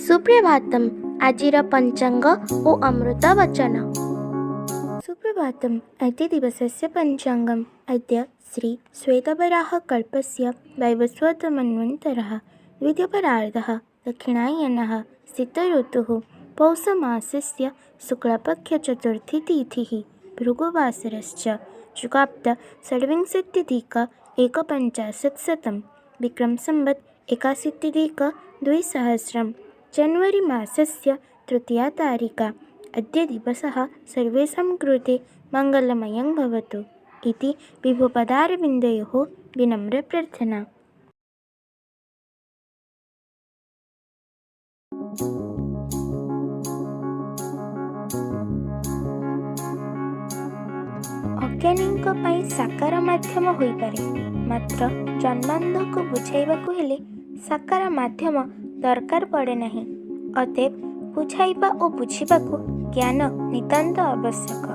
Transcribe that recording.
सुप्रभातम आजिर पंचांग ओ अमृत वचन। सुप्रभातम अद्य दिवसस्य पंचांगम। अद्य श्री श्वेतवराह कल्पस्य वैवस्वतमन्वन्तरः द्वितीयपरार्धः दक्षिणायनः शीतऋतुः पौषमासस्य शुक्लपक्षचतुर्थी तिथिः भृगुवासरश्च शुकाब्द षड्विंशत्यधिक एकपञ्चाशत्शतं विक्रमसंवत् 81-200 जनवरी मासस्य तृतीया तारिका। अद्य दिवसः सर्वेषां कृते मङ्गलमयं भवतु इति विभुपदारविन्दयोः विनम्रप्रार्थना। ଅଜ୍ଞାନୀଙ୍କ ପାଇଁ ସାକାର ମାଧ୍ୟମ ହୋଇପାରେ, ମାତ୍ର ଜନ୍ମାନ୍ଧକୁ ବୁଝାଇବାକୁ ହେଲେ ସାକାର ମାଧ୍ୟମ ଦରକାର ପଡ଼େ ନାହିଁ। ଅତଏବ ବୁଝାଇବା ଓ ବୁଝିବାକୁ ଜ୍ଞାନ ନିତାନ୍ତ ଆବଶ୍ୟକ।